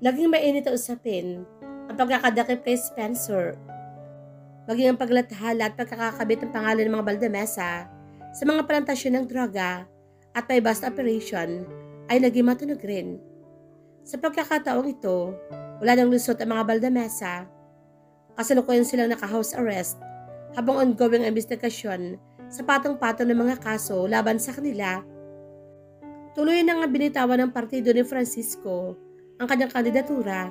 Laging mainit ang usapin ang pagkakadakip kay Spencer, maging ang paglathala at pagkakakabit ng pangalan ng mga Valdemesa sa mga plantasyon ng droga at may bust operation ay naging matunog rin. Sa pagkakataong ito, wala nang lusot ang mga Valdemesa. Kasalukuyan silang naka-house arrest habang ongoing ang investigasyon sa patong-patong ng mga kaso laban sa kanila. Tuloy na nga binitawan ng partido ni Francisco ang kanyang kandidatura.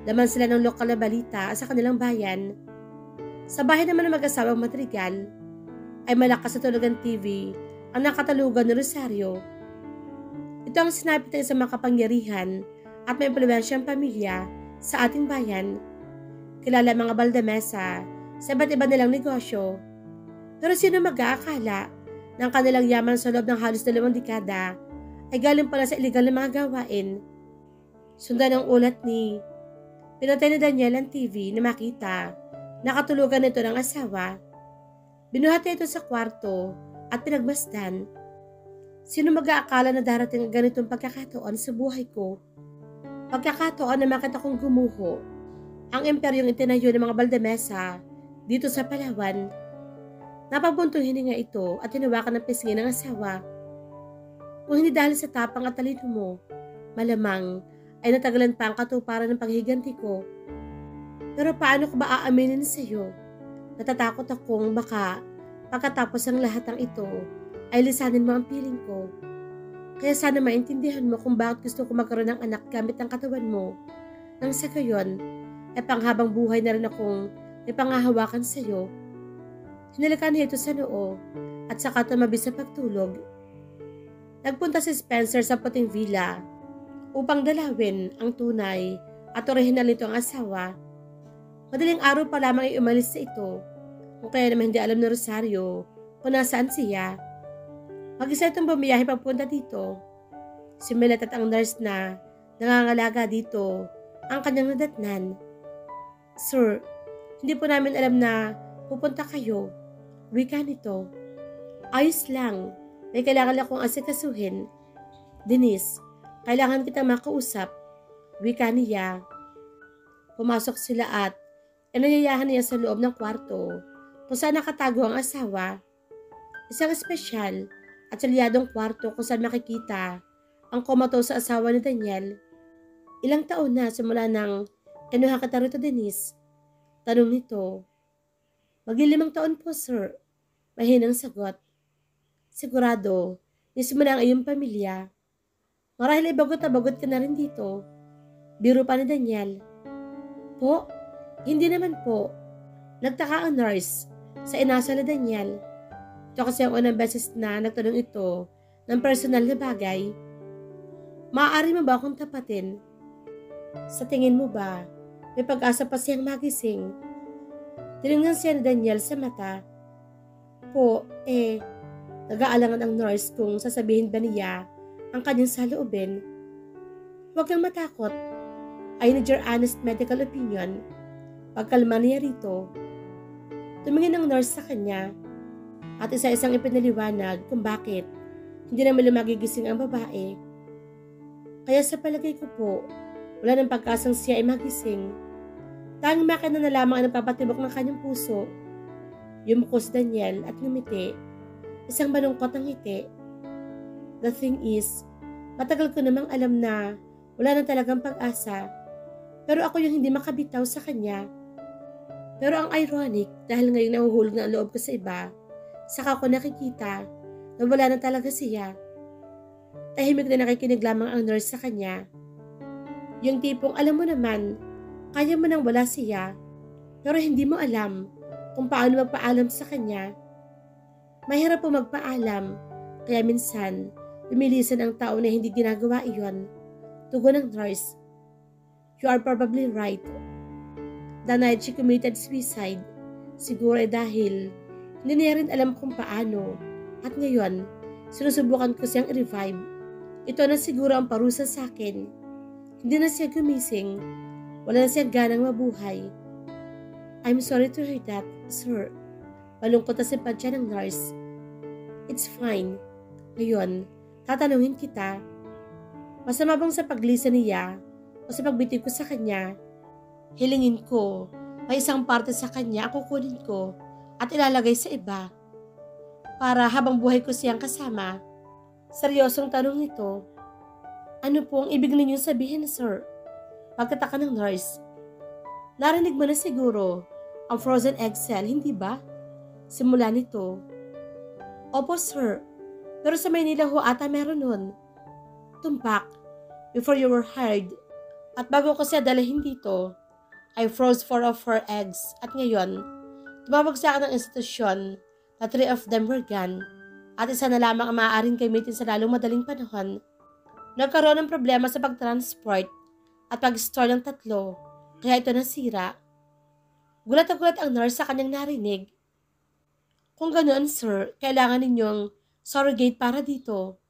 Laman sila ng lokal na balita sa kanilang bayan. Sa bahay naman ng mag-asawang Madrigal, ay malakas na tulugan TV ang nakatalugan ni Rosario. Ito ang sinapit ng isang makapangyarihan at may impluwensyang pamilya sa ating bayan. Kilala mga Valdemesa sa iba't iba nilang negosyo. Pero sino mag-aakala na ang kanilang yaman sa loob ng halos 2 dekada ay galing pala sa illegal na mga gawain. Sundan ang ulat ni pinatay ni Daniel ang TV na makita nakatulugan nito ng asawa. Binuhat niya ito sa kwarto at pinagmasdan. Sino mag-aakala na darating ang ganitong pagkakataon sa buhay ko? Pagkakataon na makita kong gumuho ang imperyong itinayo ng mga Valdemesa dito sa Palawan. Napabuntong hininga ito at hinawakan ng pisngi ng asawa. Kung hindi dahil sa tapang at talino mo, malamang ay natagalan pa ang katuparan ng paghiganti ko. Pero paano ko ba aaminin sa iyo? Natatakot akong baka pagkatapos ng lahat ng ito ay lisanin mo ang piling ko. Kaya sana maintindihan mo kung bakit gusto ko magkaroon ng anak gamit ang katawan mo. Nang sa gayon, ay panghabang buhay na rin akong may pangahawakan sa iyo. Hinalikan niya ito sa noo at saka tumabi sa pagtulog. Nagpunta si Spencer sa puting villa upang dalawin ang tunay at orihinal nitong asawa. Madaling araw pa lamang ay umalis sa ito, kung kaya naman hindi alam ni Rosario kung nasaan siya. Mag-isa itong bumiyahe papunta dito. Si Melet at ang nurse na nangangalaga dito ang kanyang nadatnan. Sir, hindi po namin alam na pupunta kayo. Wika nito. Ayos lang, may kailangan akong asikasuhin. Denise, kailangan kitang makausap. Wika niya. Pumasok sila at inayayahan niya sa loob ng kwarto kung saan nakatago ang asawa. Isang espesyal at salyadong kwarto kung saan makikita ang komato sa asawa ni Daniel. Ilang taon na simula nang kinuha kita rito, Denise? Tanong nito. Mag-5 taon po, sir. Mahinang sagot. Sigurado, mismo na ang iyong pamilya. Marahil ay bagot na bagot ka na rin dito. Biro pa ni Daniel. Po? Hindi naman po. Nagtaka ang nurse sa inasal ni Daniel. Ito kasi ang unang beses na nagtanong ito ng personal na bagay. Maaari mo ba akong tapatin? Sa tingin mo ba, may pag-asa pa siyang magising? Tinignan siya ni Daniel sa mata. Po, nag-aalangan ang nurse kung sasabihin ba niya ang kanyang saloobin. Huwag kang matakot. I need your honest medical opinion. Pagkalma niya rito. Tumingin ang nurse sa kanya at isa-isang ipinaliwanag kung bakit hindi naman magigising ang babae. Kaya sa palagay ko po, wala ng pagkasang siya ay magising. Tanging makina na lamang ang nagpapatibok ng kanyang puso. Yumuko si Daniel at ngumiti. Isang malungkot ang ngiti. The thing is, matagal ko namang alam na wala na talagang pag-asa. Pero ako yung hindi makabitaw sa kanya. Pero ang ironic, dahil ngayon nahuhulog na ang loob ko sa iba, saka ko nakikita na wala na talaga siya. Tahimik na nakikinig lamang ang nurse sa kanya. Yung tipong alam mo naman, kaya mo nang wala siya, pero hindi mo alam kung paano magpaalam sa kanya. Mahirap po magpaalam, kaya minsan, lumilisan ang tao na hindi ginagawa iyon. Tugon ng nurse. You are probably right. The night she committed suicide, siguro ay dahil hindi niya rin alam kung paano. At ngayon, sinusubukan ko siyang i-revive. Ito na siguro ang parusa sa akin. Hindi na siya gumising. Wala na siyang ganang mabuhay. I'm sorry to hear that, sir. Malungkot na simpansya ng nurse. It's fine. Ngayon, tatanungin kita. Masama bang sa paglisa niya o o sa pagbitiw ko sa kanya. Hilingin ko, may isang parte sa kanya ang kukunin ko at ilalagay sa iba para habang buhay ko siyang kasama. Seryosong tanong nito. Ano po ang ibig ninyong sabihin, sir? Pagkataka ng nurse. Narinig mo na siguro ang frozen egg cell, hindi ba? Simula nito. Opo, sir. Pero sa Maynila ho ata meron nun. Tumpak. Before you were hired. At bago ko siya dalahin dito, I froze 4 of her eggs. At ngayon, tumawag sa akin ng institusyon na 3 of them were gone. At isa na lamang ang maaaring gamitin sa lalong madaling panahon. Nagkaroon ng problema sa pag-transport at pag-store ng 3, kaya ito nasira. Gulat na gulat ang nurse sa kanyang narinig. Kung ganoon, sir, kailangan ninyong surrogate para dito.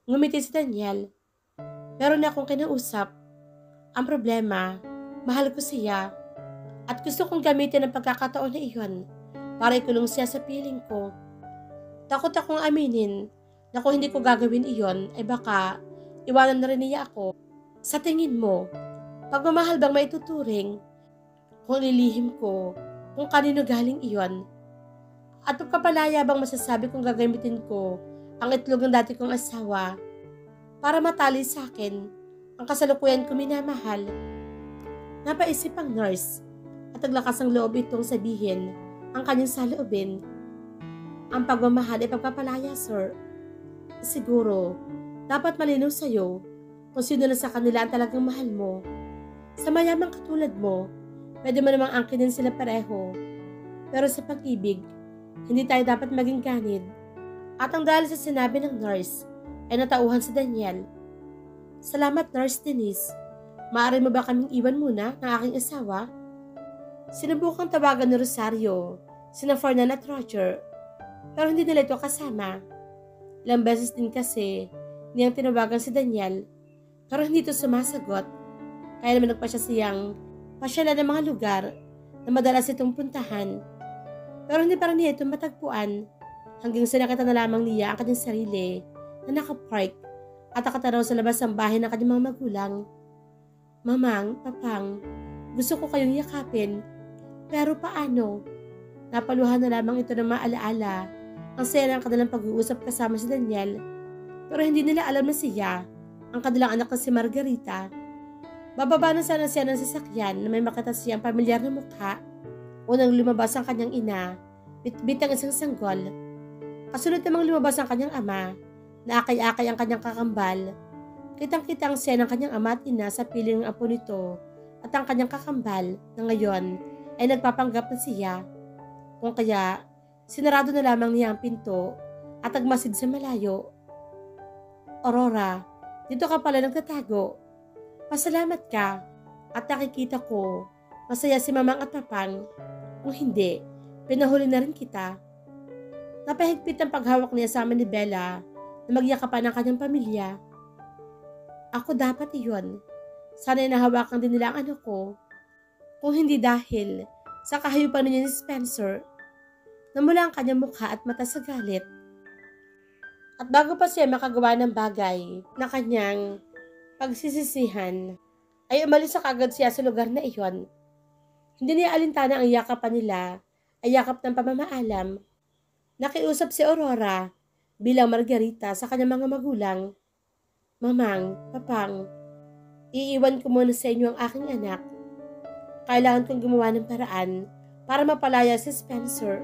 Ngumiti si Daniel. Meron na akong kinausap. Ang problema, mahal ko siya at gusto kong gamitin ang pagkakataon na iyon para ikulong siya sa piling ko. Takot akong aminin na kung hindi ko gagawin iyon ay baka iwanan na rin niya ako. Sa tingin mo, pagmamahal bang maituturing kung lilihim ko kung kanino galing iyon? At pagkapalaya bang masasabi kong gagamitin ko ang itlog ng dati kong asawa para matali sa akin ang kasalukuyan ko minamahal? Napaisip ang nurse at naglakas ang loob itong sabihin ang kanyang saloobin. Ang pagmamahal ay pagpapalaya, sir. Siguro, dapat malinaw sa'yo kung sino na sa kanila ang talagang mahal mo. Sa mayamang katulad mo, pwede mo namang angkinin sila pareho. Pero sa pag-ibig, hindi tayo dapat maging ganid. At ang dahil sa sinabi ng nurse, ay natauhan si Daniel. Salamat, Nurse Denise. Maaari mo ba kaming iwan muna ng aking asawa? Sinubukang tawagan ni Rosario, sina Fernan at Roger, pero hindi nila ito kasama. Ilang beses din kasi niyang tinawagan si Daniel, pero hindi ito sumasagot. Kaya naman nagpasya siyang pasyalan ng mga lugar na madalas itong puntahan. Pero hindi pa rin niya ito matagpuan hanggang sa nakita na lamang niya ang kanyang sarili na nakapark at nakatanaw sa labas ng bahay ng kanyang mga magulang. Mamang, papang, gusto ko kayong yakapin, pero paano? Napaluhan na lamang ito ng maalaala ang saya ng kanilang pag-uusap kasama si Daniel, pero hindi nila alam na siya ang kanilang anak na si Margarita. Bababa na sana siya ng sasakyan na may makita siyang pamilyar na mukha. Unang lumabas ang kanyang ina, bitbit ang isang sanggol. Kasunod namang lumabas ang kanyang ama, na akay-akay ang kanyang kakambal. Kitang-kita ang siya ng kanyang ama at ina sa piling ng apo nito at ang kanyang kakambal na ngayon ay nagpapanggap na siya. Kung kaya, sinarado na lamang niya ang pinto at nagmasid sa malayo. Aurora, dito ka pala nagtatago. Pasalamat ka at nakikita ko masaya si mamang at papang. Kung hindi, pinahuli na rin kita. Napahigpit ang paghawak niya sa amin ni Bella na magyakapan ng kanyang pamilya. Ako dapat iyon. Sana'y nahawakan din nila ang ano ko. Kung hindi dahil sa kahayupan niya ni Spencer, namula ang kanyang mukha at mata sa galit. At bago pa siya makagawa ng bagay na kanyang pagsisisihan, ay umalis sa kagad siya sa lugar na iyon. Hindi niya alintana ang yakapan nila ay yakap ng pamamaalam. Nakiusap si Aurora bilang Margarita sa kanyang mga magulang. Mamang, papang, iiwan ko muna sa inyo ang aking anak. Kailangan kong gumawa ng paraan para mapalaya si Spencer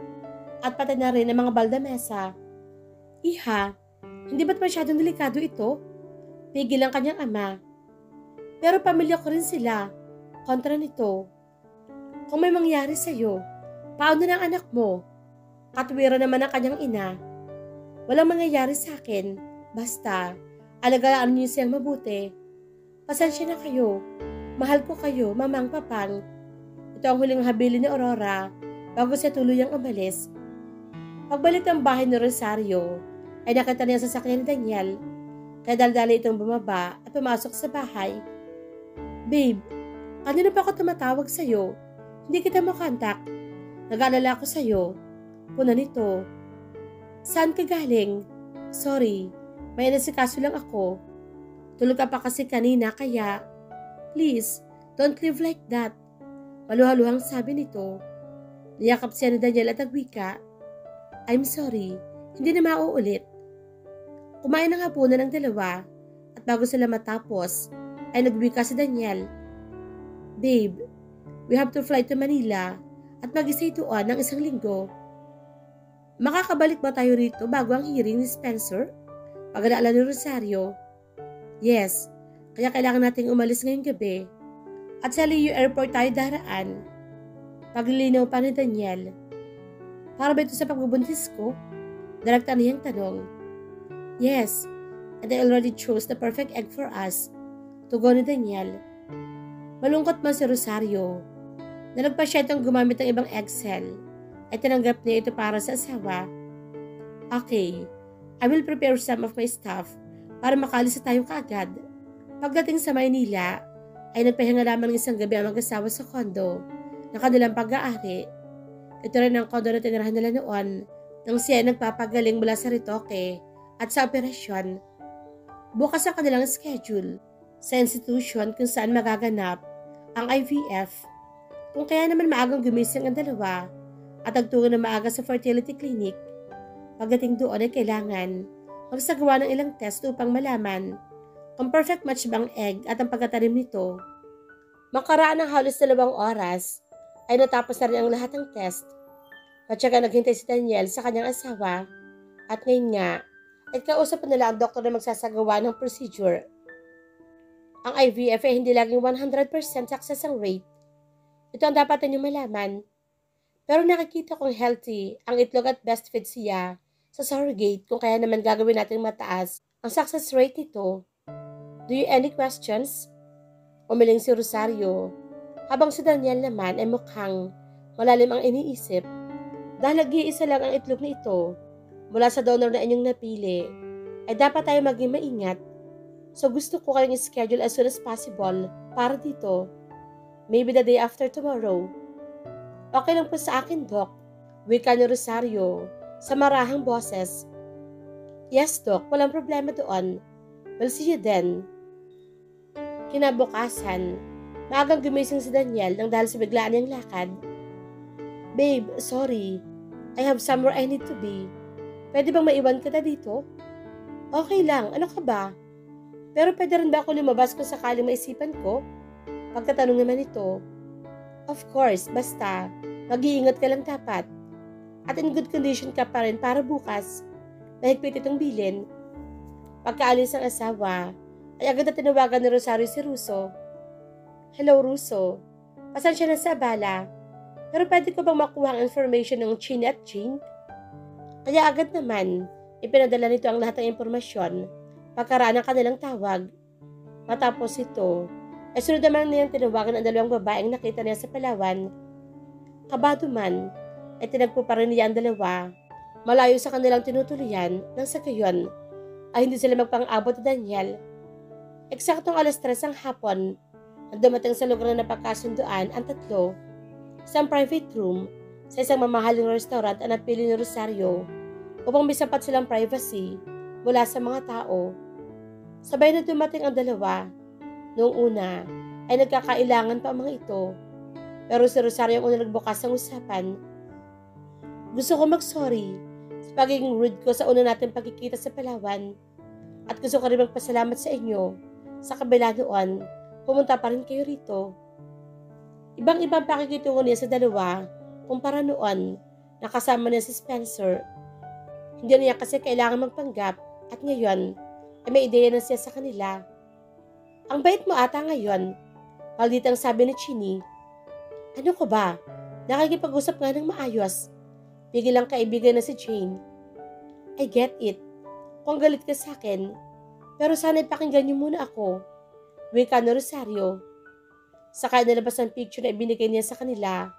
at pati na rin ang mga Baldamesa. Iha, hindi ba't masyadong delikado ito? Pigil ang kanyang ama. Pero pamilya ko rin sila. Kontra nito. Kung may mangyari sa'yo, paano na ang anak mo? Katwiran naman ang kanyang ina. Walang mangyayari sa akin. Basta, alagaan niyo siyang mabuti. Pasensya na kayo. Mahal ko kayo, mamang papang. Ito ang huling habilin ni Aurora bago siya tuluyang umalis. Pagbalik ng bahay ni Rosario, ay nakita niya sa sasakyan ni Daniel. Kaya daldali itong bumaba at pumasok sa bahay. Babe, kanina pa ako tumatawag sa'yo. Hindi kita makontak. Nag-aalala ako sa'yo. Puna nito. Saan ka galing? Sorry, may nasikaso lang ako. Tulog ka pa kasi kanina kaya Please, don't live like that. Maluhaluhang sabi nito. Niyakap siya ni Daniel at nagwika. I'm sorry, hindi na mauulit. Kumain ng hapunan ng dalawa at bago sila matapos ay nagwika si Daniel. Babe, we have to fly to Manila at mag-stay doon ng 1 linggo. Makakabalik ba tayo rito bago ang hearing ni Spencer? Pagdaalan ni Rosario. Yes, kaya kailangan nating umalis ngayong gabi. At sa Leo Airport tayo daraan. Paglilinaw pa ni Daniel. Para ba ito sa pagbubuntis ko? Direkta niyang tanong. Yes, and I already chose the perfect egg for us. Tugon ni Daniel. Malungkot man si Rosario. Nalagpa siya itong gumamit ng ibang egg cell. Ay tinanggap niya ito para sa asawa. Okay, I will prepare some of my stuff para makalis tayo kaagad. Pagdating sa Maynila, ay nagpahinga lamang ng 1 gabi ang mag-asawa sa kondo na kanilang pag-aari. Ito rin ang kondo na tinirahan nila noon nang siya ay nagpapagaling mula sa retoke at sa operasyon. Bukas ang kanilang schedule sa institution kung saan magaganap ang IVF. Kung kaya naman maagang gumising ang dalawa at nagtungo na maaga sa fertility clinic, pagdating doon ay kailangan magsagawa ng ilang test upang malaman kung perfect match ba ang egg at ang pagkatanim nito. Makaraan ng halos 2 oras ay natapos na rin ang lahat ng test. Matyaga naghintay si Daniel sa kanyang asawa at ngayon nga ay kausap nila ang doktor na magsasagawa ng procedure. Ang IVF ay hindi laging 100% success ang rate. Ito ang dapat niyo malaman. Pero nakikita kong healthy ang itlog at best fit siya sa surrogate kung kaya naman gagawin natin mataas ang success rate nito. Do you any questions? Umiling si Rosario, habang si Daniel naman ay mukhang malalim ang iniisip. Dahil nag-iisa lang ang itlog na ito mula sa donor na inyong napili, ay dapat tayo maging maingat. So gusto ko kayong schedule as soon as possible para dito. Maybe the day after tomorrow. Okay lang po sa akin, Doc. Wika ni Rosario sa marahang boses. Yes, Doc. Walang problema doon. We'll see you then. Kinabukasan, maagang gumising si Daniel nang dahil sa biglaan niyang lakad. Babe, sorry. I have somewhere I need to be. Pwede bang maiwan kita dito? Okay lang. Ano ka ba? Pero pwede rin ba ako lumabas kung sakaling maisipan ko? Pagkatanong naman ito. Of course, basta mag-iingat ka lang dapat. At in good condition ka pa rin para bukas. Mahigpit itong bilin. Pagkaalis ng asawa, ay agad na tinawagan ni Rosario si Russo. Hello, Russo. Pasensya na sa abala. Pero pwede ko bang makuha ang information ng Chin at Ching? Kaya agad naman, ipinadala nito ang lahat ng impormasyon pagkaraan ng kanilang tawag. Matapos ito, ay sunod naman niyang tinawagan ang 2 babaeng nakita niya sa Palawan. Kabado man, ay tinagpo pa rin niya ang 2, malayo sa kanilang tinutuloyan nang sa gayon ay hindi sila magpang-abot ni Daniel. Eksaktong 3:00 ang hapon at dumating sa lugar na napagkasunduan ang 3, isang private room sa isang mamahaling restaurant ang napili ni Rosario upang misapat silang privacy mula sa mga tao. Sabay na dumating ang 2. Noong una ay nagkakailangan pa ang mga ito, pero si Rosario ang unang nagbukas ng usapan. Gusto ko mag-sorry sa pagiging rude ko sa una natin pagkikita sa Palawan at gusto ko rin magpasalamat sa inyo. Sa kabila noon, pumunta pa rin kayo rito. Ibang-ibang pakikitungo niya sa 2 kumpara noon nakasama niya si Spencer. Hindi niya kasi kailangan magpanggap at ngayon ay may ideya na siya sa kanila. Ang bait mo ata ngayon, malditang sabi ni Chini. Ano ko ba? Nakikipag-usap nga ng maayos. Bigil ang kaibigan na si Jane. I get it. Kung galit ka sa akin, pero sana'y pakinggan niyo muna ako. Wika ni Rosario. Saka nilabas ang picture na ibinigay niya sa kanila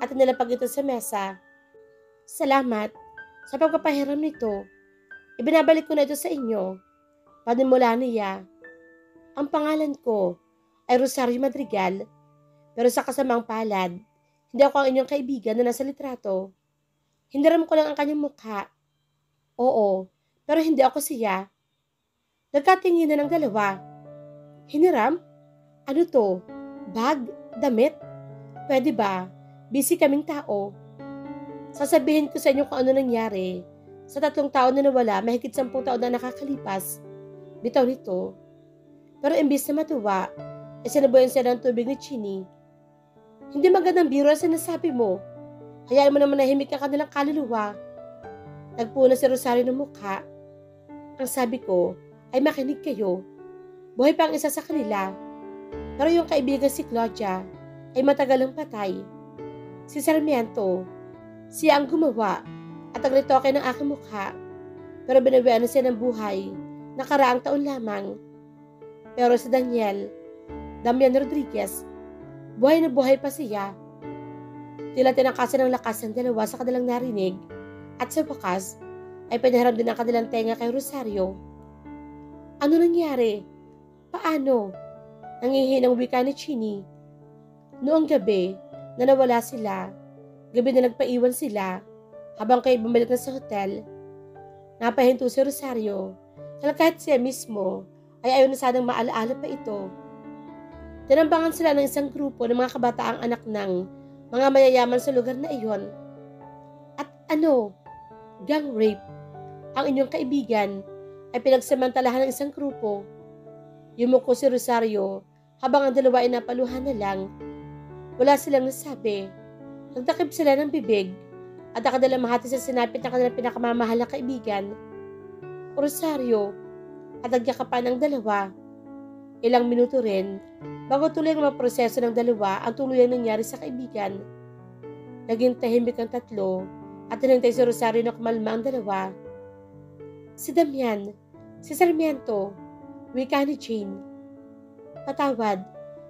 at nilapag ito sa mesa. Salamat sa pagpapahiram nito. Ibinabalik ko na ito sa inyo. Panimula niya. Ang pangalan ko ay Rosario Madrigal, pero sa kasamang palad, hindi ako ang inyong kaibigan na nasa litrato. Hiniram ko lang ang kanyang mukha. Oo, pero hindi ako siya. Nagkatingin na ng 2. Hiniram? Ano to? Bag? Damit? Pwede ba? Busy kaming tao. Sasabihin ko sa inyo kung ano nangyari. Sa 3 taon na nawala, mahigit 10 taon na nakakalipas. Bitaw nito. Pero imbis na matuwa, sinabuyan siya ng tubig ni Chini. Hindi magandang biro ang sinasabi mo. Hayaan mo naman nahimik ang kanilang kaluluwa. Nagpuna si Rosario ng mukha. Ang sabi ko ay makinig kayo. Buhay pa ang isa sa kanila. Pero yung kaibigan si Claudia ay matagal ang patay. Si Sarmiento, siya ang gumawa at nagritoke ng aking mukha. Pero binawian na siya ng buhay, nakaraang taon lamang. Pero si Damian Rodriguez, buhay na buhay pa siya. Tila tinakasan ng lakas ng dalawa sa kanilang narinig at sa wakas ay pinahiram din ang kanilang tenga kay Rosario. Ano nangyari? Paano? Nangihinang wika ni Chini. Noong gabi na nawala sila, gabi na nagpaiwan sila, habang kayo bumalik na sa hotel, napahinto si Rosario dahil kahit siya mismo ay ayaw na sanang maalaala pa ito. Tinambangan sila ng isang grupo ng mga kabataang anak ng mga mayayaman sa lugar na iyon. At gang rape. Ang inyong kaibigan ay pinagsamantalahan ng isang grupo. Yumuko si Rosario habang ang dalawa ay napaluhan na lang. Wala silang nasabi. Nagtakip sila ng bibig at nakadalang mahati sa sinapit ng kanilang pinakamamahal na kaibigan. Rosario, at nagyakapan ng dalawa. Ilang minuto rin, bago tuloy ang mga proseso ng dalawa ang tuluyang nangyari sa kaibigan. Naging tahimik ang tatlo at tinintay si Rosario na kumalma ang dalawa. Si Damian, si Sarmiento, wika ni Jane. Patawad,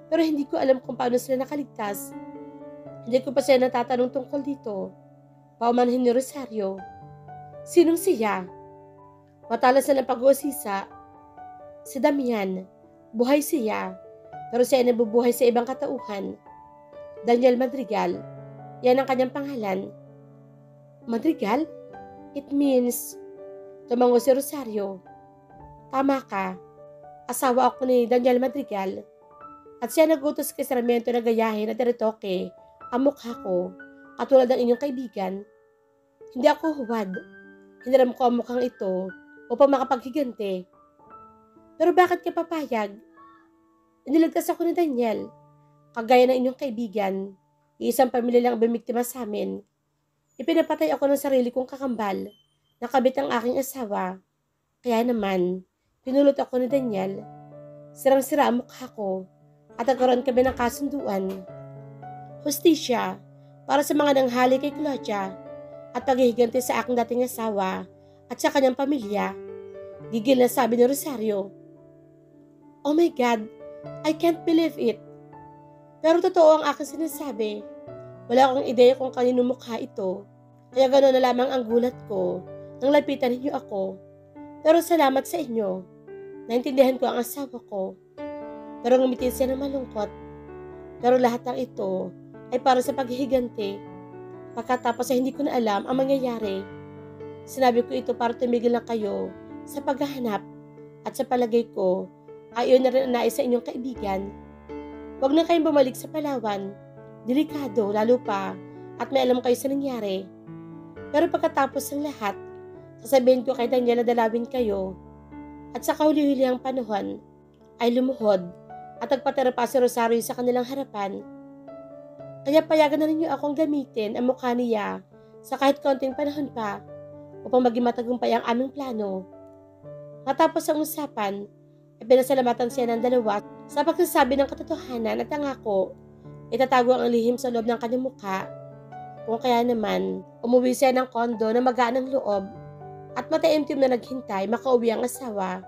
pero hindi ko alam kung paano sila nakaligtas. Hindi ko pa siya natatanong tungkol dito. Paumanhin ni Rosario. Sinong siya? Matalas na ng pag-uusisa. Si Damian, buhay siya, pero siya ay nabubuhay sa ibang katauhan. Daniel Madrigal, yan ang kanyang pangalan. Madrigal? It means, tumango si Rosario. Tama ka, asawa ako ni Daniel Madrigal. At siya nagutos kay Sarmiento na gayahin at iritoke ang mukha ko, katulad ng inyong kaibigan. Hindi ako huwad. Hiniram ko ang mukhang ito upang makapaghiganti. Pero bakit ka papayag? Iniligtas ako ni Daniel. Kagaya ng inyong kaibigan, iisang pamilya lang ang bumiktima sa amin. Ipinapatay ako ng sarili kong kakambal, nakabit ang aking asawa. Kaya naman, pinulot ako ni Daniel. Sirang-sira ang mukha ko at nagkaroon kami ng kasunduan. Hustisya para sa mga nanghali kay Claudia at paghihiganti sa aking dating asawa at sa kanyang pamilya. Gigil na sabi ni Rosario. Oh my God, I can't believe it. Pero totoo ang aking sinasabi. Wala akong ideya kung kanino mukha ito. Kaya gano'n na lamang ang gulat ko nang lapitan ninyo ako. Pero salamat sa inyo. Naintindihan ko ang asawa ko. Pero ngumiti siya ng malungkot. Pero lahat ng ito ay para sa paghihiganti. Pagkatapos ay hindi ko na alam ang mangyayari. Sinabi ko ito para tumigil na kayo sa paghahanap at sa palagay ko ay yun na rin ang nais sa inyong kaibigan. Huwag na kayong bumalik sa Palawan. Delikado, lalo pa at may alam kayo sa nangyari. Pero pagkatapos ng lahat, sasabihin ko kay Daniel na dalawin kayo at sa kahuli-huli ang panahon ay lumuhod at nagpatira pa si Rosario sa kanilang harapan. Kaya payagan na ninyo akong gamitin ang mukha niya sa kahit konting panahon pa upang maging matagumpay ang aming plano. Matapos ang usapan, ay pinasalamatan siya ng dalawa sa pagsasabi ng katotohanan at angako, itatago ang lihim sa loob ng kanyang mukha. Kung kaya naman, umuwi siya ng kondo na magaan ng loob at mataimtim na naghintay makauwi ang asawa.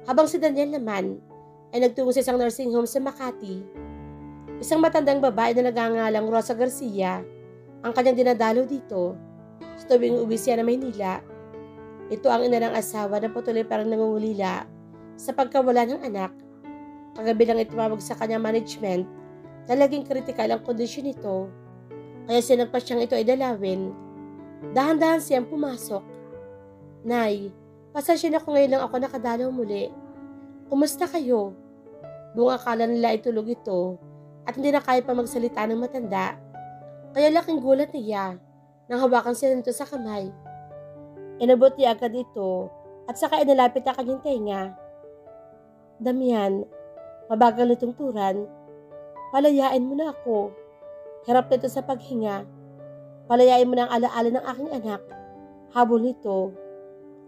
Habang si Daniel naman ay nagtungo sa isang nursing home sa Makati. Isang matandang babae na nagangalang Rosa Garcia ang kanyang dinadalo dito. Sa tuwing uwi siya na Maynila, ito ang ina ng asawa na patuloy parang nangungulila sa pagkawala ng anak. Kagabi lang itumawag sa kanyang management na laging kritikal ang kondisyon nito. Kaya sinagpa siyang ito ay dalawin. Dahan-dahan siyang pumasok. Nay, pasensya na kung ngayon lang ako nakadalaw muli. Kumusta kayo? Buong akala nila ay tulog ito at hindi na kaya pa magsalita ng matanda. Kaya laking gulat niya nang hawakan siya nito sa kamay. Inabot niya agad ito at saka inalapit ang kanyang tenga. Damian, mabagal nitong turan. Palayain mo na ako. Hirap nito sa paghinga. Palayain mo na ang alaala ng aking anak. Habol nito.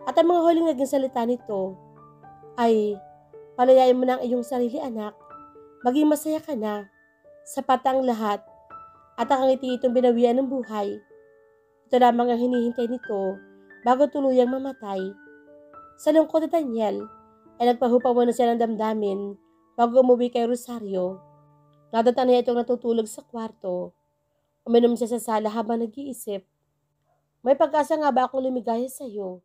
At ang mga huling naging salita nito ay, palayain mo na ang iyong sarili anak. Maging masaya ka na. Sapat ang lahat. At ang ngiti itong binawian ng buhay. Ito lamang ang hinihintay nito bago tuluyang mamatay. Sa lungkot ni Daniel ay nagpahupa muna siya ng damdamin bago umuwi kay Rosario. Nadatang niya itong natutulog sa kwarto. Uminom siya sa sala habang nag-iisip. May pag-asa nga ba akong lumigaya sa iyo?